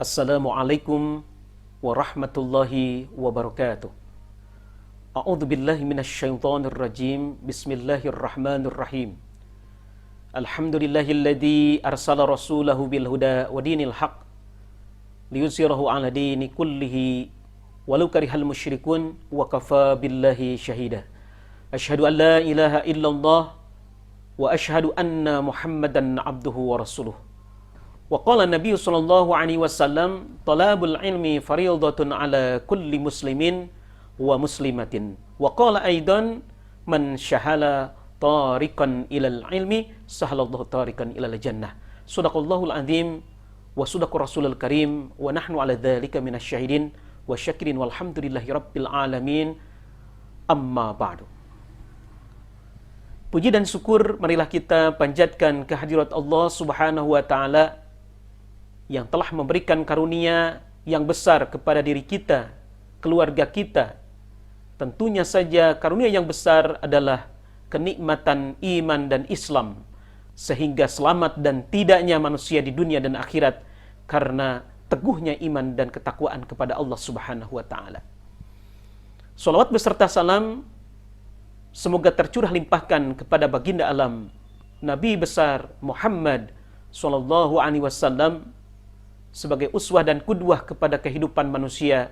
Assalamualaikum warahmatullahi wabarakatuh. A'udzu billahi minasyaitonir rajim. Bismillahirrahmanirrahim. Alhamdulillahilladzi arsala rasulahu bil huda wa dinil haq liyuzhirahu 'ala dini kullihi walau karihal musyrikun wa kafa billahi syahida. Asyhadu an la ilaha illallah wa asyhadu anna Muhammadan abduhu wa rasuluh. Wa qala Nabi sallallahu alaihi wasallam, talabul ilmi fariidatun ala kulli muslimin wa muslimatin. Wa qala aidan, man syahala tariqan ilal ilmi sahalallahu tariqan ilal jannah. Shadaqallahul azim wa shadaqa rasulul karim wa nahnu ala dzalika minasyahidin wa syakirin walhamdulillahi rabbil alamin. Amma ba'du. Puji dan syukur marilah kita panjatkan kehadirat Allah Subhanahu wa taala yang telah memberikan karunia yang besar kepada diri kita, keluarga kita. Tentunya saja karunia yang besar adalah kenikmatan iman dan Islam, sehingga selamat dan tidaknya manusia di dunia dan akhirat karena teguhnya iman dan ketakwaan kepada Allah Subhanahu wa taala. Salawat beserta salam semoga tercurah limpahkan kepada baginda alam Nabi besar Muhammad sallallahu alaihi wasallam sebagai uswah dan qudwah kepada kehidupan manusia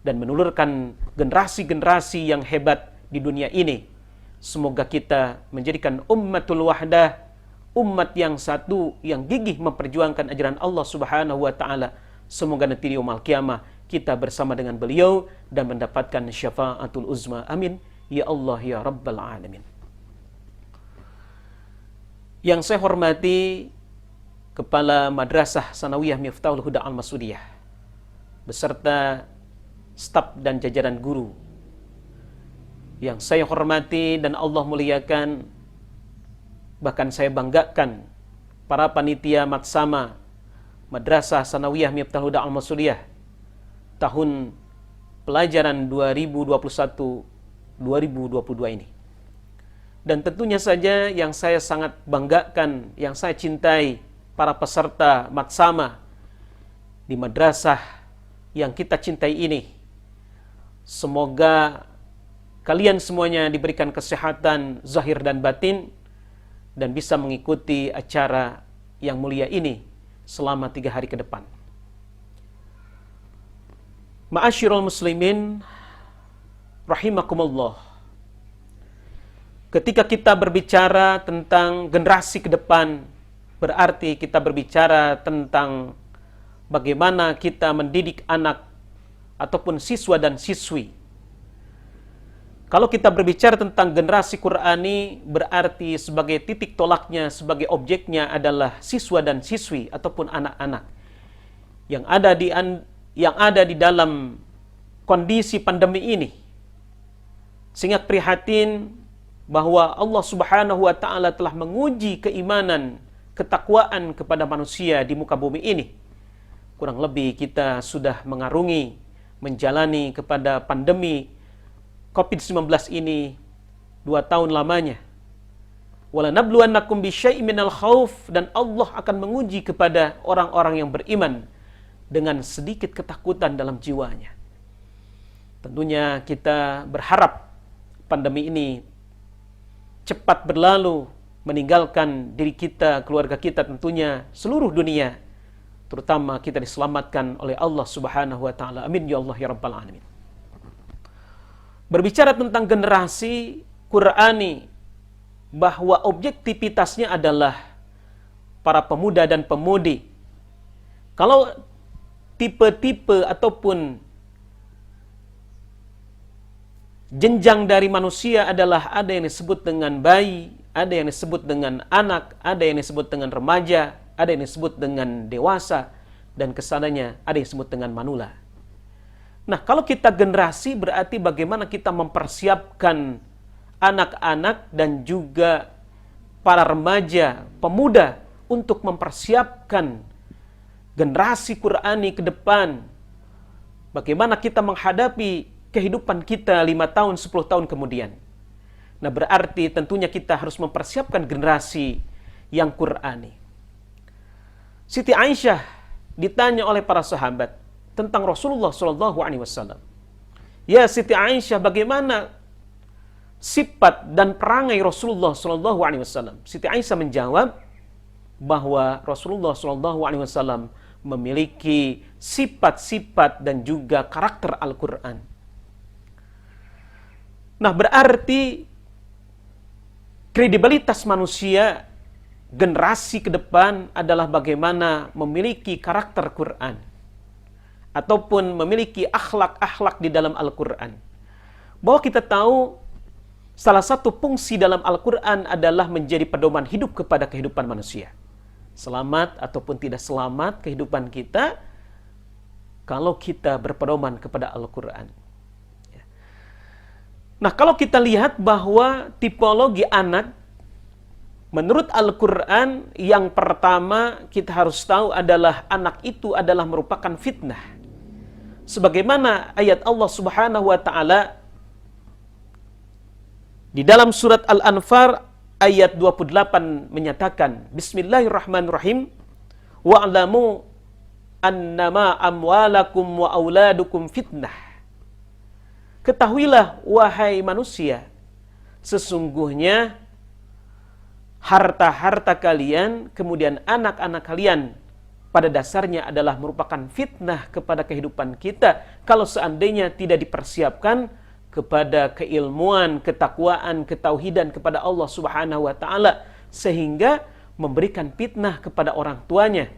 dan menulurkan generasi-generasi yang hebat di dunia ini. Semoga kita menjadikan ummatul wahdah, umat yang satu yang gigih memperjuangkan ajaran Allah Subhanahu wa taala. Semoga nanti di yaumul qiyamah kita bersama dengan beliau dan mendapatkan syafaatul uzma. Amin ya Allah ya rabbal alamin. Yang saya hormati Kepala Madrasah Sanawiyah Miftahul Huda Al-Masudiyah beserta staf dan jajaran guru yang saya hormati dan Allah muliakan, bahkan saya banggakan para panitia maksama Madrasah Sanawiyah Miftahul Huda Al-Masudiyah tahun pelajaran 2021-2022 ini. Dan tentunya saja yang saya sangat banggakan, yang saya cintai, para peserta maksama di madrasah yang kita cintai ini. Semoga kalian semuanya diberikan kesehatan zahir dan batin dan bisa mengikuti acara yang mulia ini selama 3 hari ke depan. Ma'asyiral muslimin rahimakumullah. Ketika kita berbicara tentang generasi ke depan, berarti kita berbicara tentang bagaimana kita mendidik anak ataupun siswa dan siswi. Kalau kita berbicara tentang generasi Qur'ani, berarti sebagai titik tolaknya, sebagai objeknya adalah siswa dan siswi ataupun anak-anak yang ada di dalam kondisi pandemi ini. Sehingga prihatin bahwa Allah Subhanahu wa taala telah menguji keimanan, ketakwaan kepada manusia di muka bumi ini. Kurang lebih kita sudah mengarungi, menjalani kepada pandemi COVID-19 ini 2 tahun lamanya. Wala nabluwannakum bisyai'in minal khauf, dan Allah akan menguji kepada orang-orang yang beriman dengan sedikit ketakutan dalam jiwanya. Tentunya kita berharap pandemi ini cepat berlalu, meninggalkan diri kita, keluarga kita, tentunya seluruh dunia, terutama kita diselamatkan oleh Allah Subhanahu wa taala. Amin ya Allah ya rabbal alamin. Berbicara tentang generasi Qur'ani, bahwa objektivitasnya adalah para pemuda dan pemudi. Kalau tipe-tipe ataupun jenjang dari manusia adalah ada yang disebut dengan bayi, ada yang disebut dengan anak, ada yang disebut dengan remaja, ada yang disebut dengan dewasa, dan kesananya ada yang disebut dengan manula. Nah, kalau kita generasi berarti bagaimana kita mempersiapkan anak-anak dan juga para remaja, pemuda untuk mempersiapkan generasi Qur'ani ke depan. Bagaimana kita menghadapi kehidupan kita 5 tahun, 10 tahun kemudian. Nah, berarti tentunya kita harus mempersiapkan generasi yang Qur'ani. Siti Aisyah ditanya oleh para sahabat tentang Rasulullah Shallallahu Alaihi Wasallam. Ya Siti Aisyah, bagaimana sifat dan perangai Rasulullah Shallallahu Alaihi Wasallam? Siti Aisyah menjawab bahwa Rasulullah Shallallahu Alaihi Wasallam memiliki sifat-sifat dan juga karakter Al-Quran. Nah, berarti kredibilitas manusia generasi ke depan adalah bagaimana memiliki karakter Quran ataupun memiliki akhlak-akhlak di dalam Al-Quran. Bahwa kita tahu salah satu fungsi dalam Al-Quran adalah menjadi pedoman hidup kepada kehidupan manusia. Selamat ataupun tidak selamat kehidupan kita kalau kita berpedoman kepada Al-Quran. Nah, kalau kita lihat bahwa tipologi anak menurut Al-Quran, yang pertama kita harus tahu adalah anak itu adalah merupakan fitnah. Sebagaimana ayat Allah Subhanahu wa Ta'ala di dalam surat Al-Anfal ayat 28 menyatakan, Bismillahirrahmanirrahim, wa'lamu annama amwalakum wa auladukum fitnah. Ketahuilah wahai manusia, sesungguhnya harta-harta kalian, kemudian anak-anak kalian pada dasarnya adalah merupakan fitnah kepada kehidupan kita kalau seandainya tidak dipersiapkan kepada keilmuan, ketakwaan, ketauhidan kepada Allah Subhanahu wa Ta'ala, sehingga memberikan fitnah kepada orang tuanya,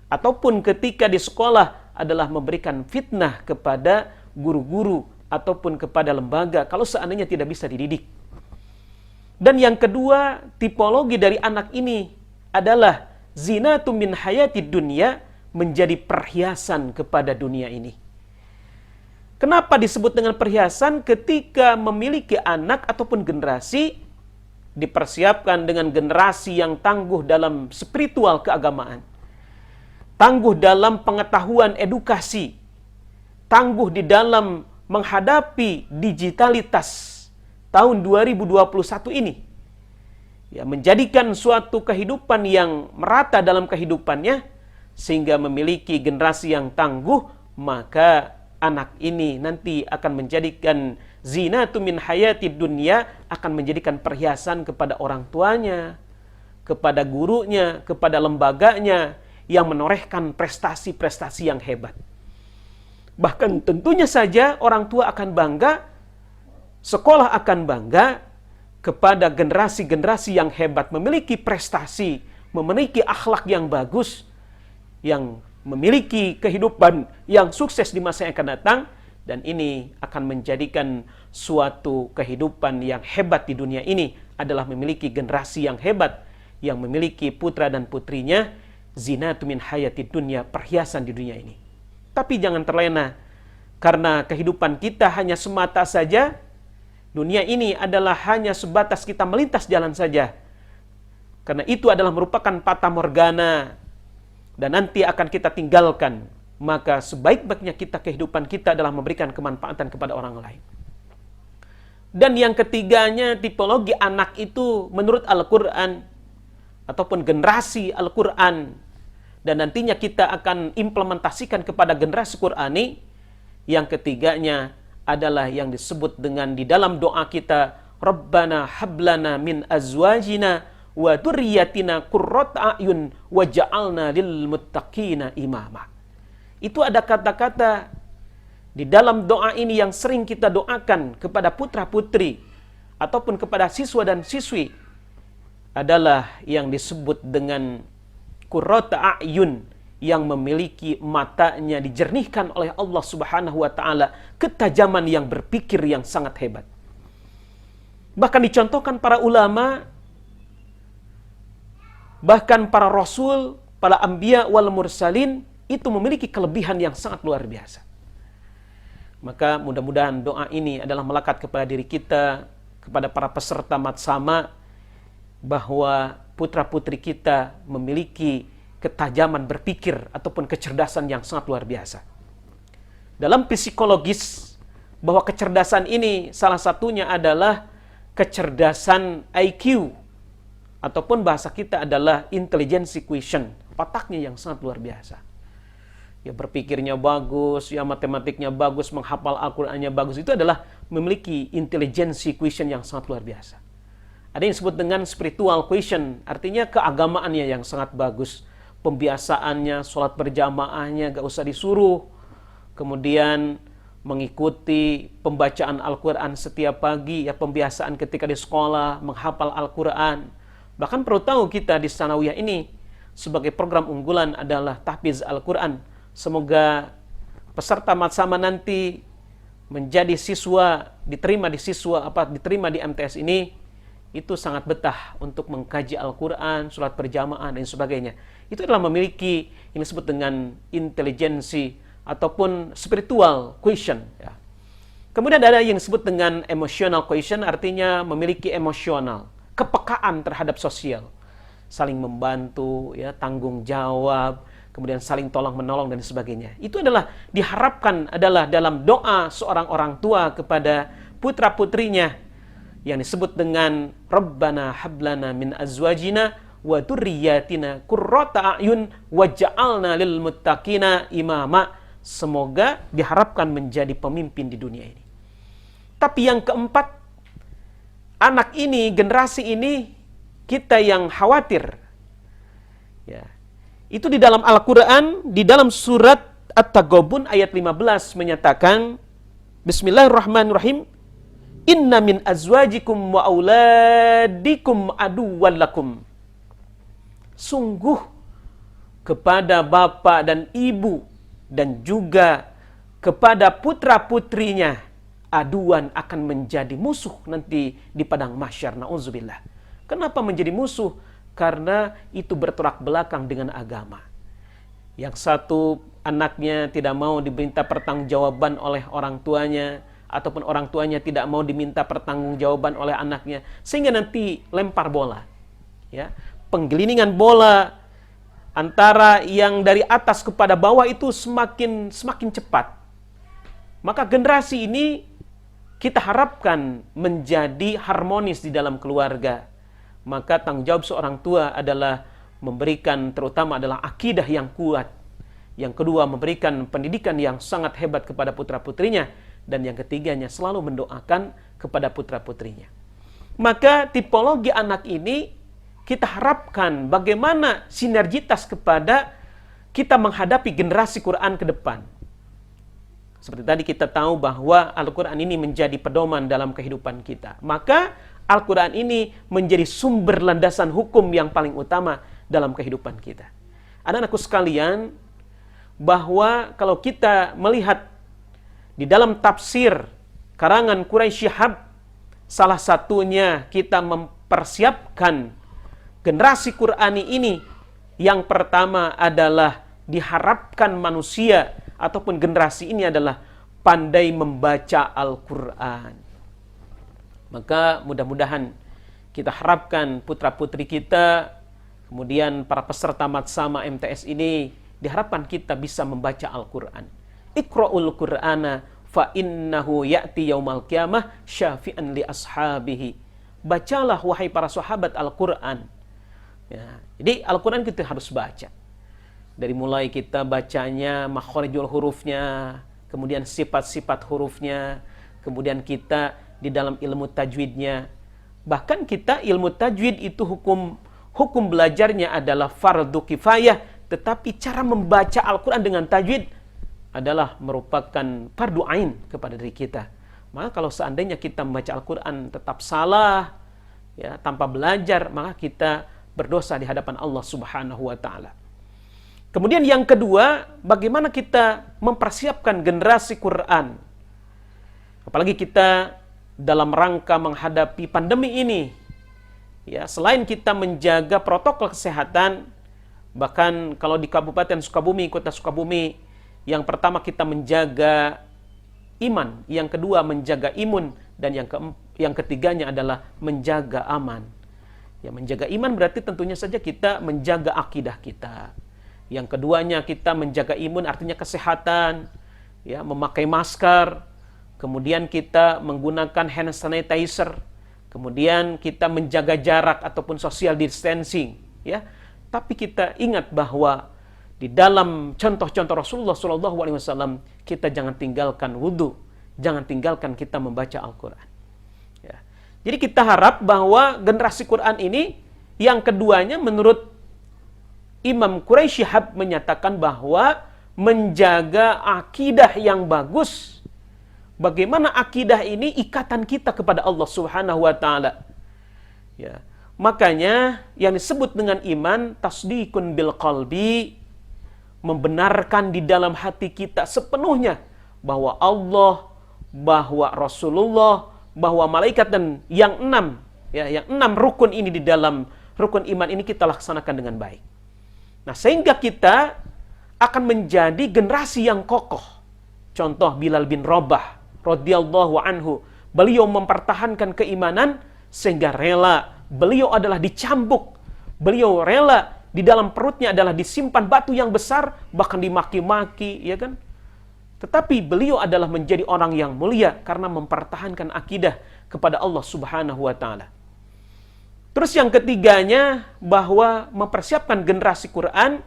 ataupun ketika di sekolah adalah memberikan fitnah kepada guru-guru ataupun kepada lembaga kalau seandainya tidak bisa dididik. Dan yang kedua, tipologi dari anak ini adalah zinatun min hayatid dunya, menjadi perhiasan kepada dunia ini. Kenapa disebut dengan perhiasan? Ketika memiliki anak ataupun generasi, dipersiapkan dengan generasi yang tangguh dalam spiritual keagamaan, tangguh dalam pengetahuan edukasi, tangguh di dalam menghadapi digitalitas tahun 2021 ini, ya, menjadikan suatu kehidupan yang merata dalam kehidupannya sehingga memiliki generasi yang tangguh, maka anak ini nanti akan menjadikan zinatu min hayatid dunya, akan menjadikan perhiasan kepada orang tuanya, kepada gurunya, kepada lembaganya yang menorehkan prestasi-prestasi yang hebat. Bahkan tentunya saja orang tua akan bangga, sekolah akan bangga kepada generasi-generasi yang hebat, memiliki prestasi, memiliki akhlak yang bagus, yang memiliki kehidupan yang sukses di masa yang akan datang, dan ini akan menjadikan suatu kehidupan yang hebat di dunia ini adalah memiliki generasi yang hebat, yang memiliki putra dan putrinya zinatu min hayatid dunya, perhiasan di dunia ini. Tapi jangan terlena, karena kehidupan kita hanya semata saja, dunia ini adalah hanya sebatas kita melintas jalan saja. Karena itu adalah merupakan fata morgana, dan nanti akan kita tinggalkan. Maka sebaik-baiknya kita, kehidupan kita adalah memberikan kemanfaatan kepada orang lain. Dan yang ketiganya, tipologi anak itu menurut Al-Quran ataupun generasi Al-Quran, dan nantinya kita akan implementasikan kepada generasi Qurani. Yang ketiganya adalah yang disebut dengan di dalam doa kita, Rabbana hablana min azwajina wa dzurriyyatina qurrata a'yun waj'alna lil muttaqina imama. Itu ada kata-kata di dalam doa ini yang sering kita doakan kepada putra-putri ataupun kepada siswa dan siswi, adalah yang disebut dengan qurrata a'yun, yang memiliki matanya dijernihkan oleh Allah Subhanahu wa Ta'ala, ketajaman yang berpikir yang sangat hebat. Bahkan dicontohkan para ulama, bahkan para rasul, para anbiya wal mursalin, itu memiliki kelebihan yang sangat luar biasa. Maka mudah-mudahan doa ini adalah melekat kepada diri kita, kepada para peserta matsama, bahwa putra-putri kita memiliki ketajaman berpikir ataupun kecerdasan yang sangat luar biasa. Dalam psikologis, bahwa kecerdasan ini salah satunya adalah kecerdasan IQ, ataupun bahasa kita adalah intelligence quotient, otaknya yang sangat luar biasa. ya berpikirnya bagus, ya matematiknya bagus, menghafal Al-Qur'annya bagus, itu adalah memiliki intelijensi quotient yang sangat luar biasa. Ada yang disebut dengan spiritual quotient, artinya keagamaannya yang sangat bagus, pembiasaannya, sholat berjamaahnya gak usah disuruh, kemudian mengikuti pembacaan Al-Quran setiap pagi, ya pembiasaan ketika di sekolah, menghafal Al-Quran. Bahkan perlu tahu kita di Tsanawiyah ini, sebagai program unggulan adalah tahfiz Al-Quran. Semoga peserta matsama nanti menjadi siswa, diterima di MTS ini, itu sangat betah untuk mengkaji Al-Quran, sholat berjamaah, dan sebagainya. Itu adalah memiliki yang disebut dengan intelijensi ataupun spiritual quotient. Ya. Kemudian ada yang disebut dengan emotional quotient, artinya memiliki emosional, kepekaan terhadap sosial, saling membantu, ya, tanggung jawab, kemudian saling tolong menolong dan sebagainya. Itu adalah diharapkan adalah dalam doa seorang orang tua kepada putra putrinya yang disebut dengan Rabbana hablana min azwajina wa dzurriyyatina qurrata a'yun waj'alna lil muttaqina imama. Semoga diharapkan menjadi pemimpin di dunia ini. Tapi yang keempat, anak ini, generasi ini, kita yang khawatir. Ya. Itu di dalam Al-Quran, di dalam surat At-Taghabun ayat 15 menyatakan, Bismillahirrahmanirrahim, Inna min azwajikum wa auladikum aduwwan lakum. Sungguh kepada bapak dan ibu dan juga kepada putra-putrinya aduan akan menjadi musuh nanti di padang mahsyar. Na'udzubillah. Kenapa menjadi musuh? Karena itu bertolak belakang dengan agama. Yang satu anaknya tidak mau diminta pertanggungjawaban oleh orang tuanya, ataupun orang tuanya tidak mau diminta pertanggungjawaban oleh anaknya, sehingga nanti lempar bola, ya, penggeliningan bola antara yang dari atas kepada bawah itu semakin cepat. Maka generasi ini kita harapkan menjadi harmonis di dalam keluarga. Maka tanggung jawab seorang tua adalah memberikan, terutama adalah akidah yang kuat. Yang kedua, memberikan pendidikan yang sangat hebat kepada putra-putrinya. Dan yang ketiganya, selalu mendoakan kepada putra-putrinya. Maka tipologi anak ini kita harapkan bagaimana sinergitas kepada kita menghadapi generasi Quran ke depan. Seperti tadi kita tahu bahwa Al-Quran ini menjadi pedoman dalam kehidupan kita. Maka Al-Quran ini menjadi sumber landasan hukum yang paling utama dalam kehidupan kita. Anak-anakku sekalian, bahwa kalau kita melihat di dalam tafsir karangan Quraisy Shihab, salah satunya kita mempersiapkan generasi Qurani ini, yang pertama adalah diharapkan manusia ataupun generasi ini adalah pandai membaca Al-Quran. Maka mudah-mudahan kita harapkan putra-putri kita, kemudian para peserta matsama MTS ini, diharapkan kita bisa membaca Al-Quran. Iqra'ul Qur'ana fa innahu ya'ti yaumal qiyamah syafi'an li ashabihi. Bacalah wahai para sahabat Al-Quran. Ya, jadi Al-Quran kita harus baca. Dari mulai kita bacanya makharijul hurufnya, kemudian sifat-sifat hurufnya, kemudian kita di dalam ilmu tajwidnya. Bahkan kita ilmu tajwid itu hukum belajarnya adalah fardu kifayah, tetapi cara membaca Al-Quran dengan tajwid adalah merupakan fardu ain kepada diri kita. Maka kalau seandainya kita membaca Al-Quran tetap salah, ya, tanpa belajar, maka kita berdosa di hadapan Allah Subhanahu wa Ta'ala. Kemudian yang kedua, bagaimana kita mempersiapkan generasi Quran. Apalagi kita dalam rangka menghadapi pandemi ini. Ya, selain kita menjaga protokol kesehatan, bahkan kalau di Kabupaten Sukabumi, Kota Sukabumi, yang pertama kita menjaga iman, yang kedua menjaga imun, dan yang ketiganya adalah menjaga aman. Ya, menjaga iman berarti tentunya saja kita menjaga akidah kita. Yang keduanya kita menjaga imun artinya kesehatan, ya, memakai masker, kemudian kita menggunakan hand sanitizer, kemudian kita menjaga jarak ataupun social distancing, ya. Tapi kita ingat bahwa di di dalam contoh-contoh Rasulullah SAW, kita jangan tinggalkan wudhu, jangan tinggalkan kita membaca Al-Quran. Ya. Jadi kita harap bahwa generasi Quran ini, yang keduanya menurut Imam Quraisy Shihab menyatakan bahwa menjaga akidah yang bagus. Bagaimana akidah ini ikatan kita kepada Allah Subhanahu wa taala. Ya. Makanya yang disebut dengan iman tasdiqun bil qalbi, membenarkan di dalam hati kita sepenuhnya bahwa Allah, bahwa Rasulullah, bahwa malaikat, dan yang enam rukun ini di dalam rukun iman ini kita laksanakan dengan baik. Nah, sehingga kita akan menjadi generasi yang kokoh. Contoh Bilal bin Rabah radhiyallahu anhu, beliau mempertahankan keimanan sehingga rela beliau adalah dicambuk, beliau rela di dalam perutnya adalah disimpan batu yang besar, bahkan dimaki-maki, ya kan? Tetapi beliau adalah menjadi orang yang mulia karena mempertahankan akidah kepada Allah Subhanahu wa taala. Terus yang ketiganya, bahwa mempersiapkan generasi Quran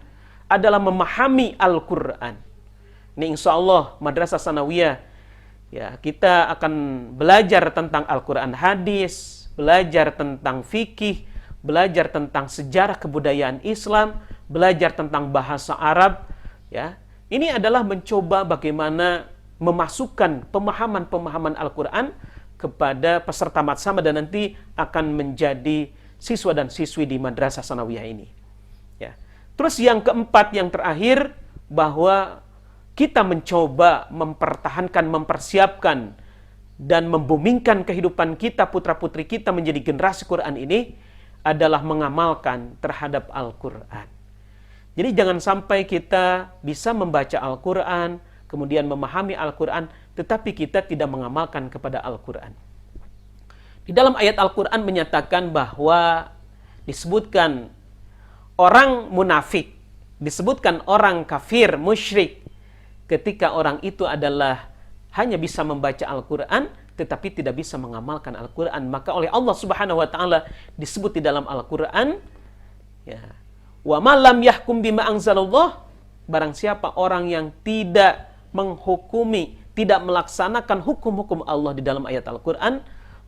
adalah memahami Al-Quran. Ini insya Allah Madrasah Sanawiyah, ya, kita akan belajar tentang Al-Quran hadis, belajar tentang fikih, belajar tentang sejarah kebudayaan Islam, belajar tentang bahasa Arab. Ya, ini adalah mencoba bagaimana memasukkan pemahaman-pemahaman Al-Quran kepada peserta matsama dan nanti akan menjadi siswa dan siswi di Madrasah Sanawiyah ini. Ya. Terus yang keempat, yang terakhir, bahwa kita mencoba mempertahankan, mempersiapkan, dan membumingkan kehidupan kita, putra-putri kita menjadi generasi Quran ini adalah mengamalkan terhadap Al-Quran. Jadi jangan sampai kita bisa membaca Al-Quran, kemudian memahami Al-Quran, tetapi kita tidak mengamalkan kepada Al-Quran. Di dalam ayat Al-Quran menyatakan bahwa disebutkan orang munafik, disebutkan orang kafir, musyrik, ketika orang itu adalah hanya bisa membaca Al-Quran, tetapi tidak bisa mengamalkan Al-Quran. Maka oleh Allah Subhanahu wa taala disebut di dalam Al-Quran, ya, wa ma lam yahkum bima anzalallah, barang siapa orang yang tidak menghukumi, tidak melaksanakan hukum-hukum Allah di dalam ayat Al-Quran,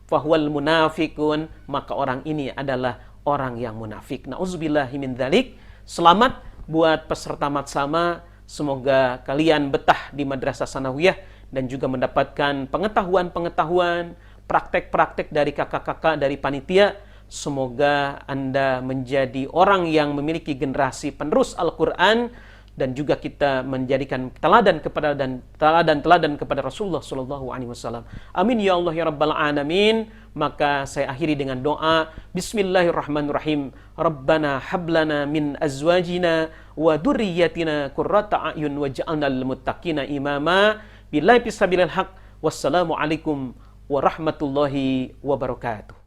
fahuwal munafikun, maka orang ini adalah orang yang munafik. Na'udzubillahi min dzalik. Selamat buat peserta matsama, semoga kalian betah di Madrasah Sanawiyah dan juga mendapatkan pengetahuan-pengetahuan, praktek-praktek dari kakak-kakak dari panitia. Semoga Anda menjadi orang yang memiliki generasi penerus Al-Quran, dan juga kita menjadikan teladan kepada dan teladan kepada Rasulullah Shallallahu Alaihi Wasallam. Amin ya Allah ya Rabbal Alamin. Maka saya akhiri dengan doa. Bismillahirrahmanirrahim. Rabbana hablana min azwajina wa dzurriyyatina qurrata a'yun waj'alna lil muttaqina imama. Billahi fisabilil haq. Wassalamualaikum warahmatullahi wabarakatuh.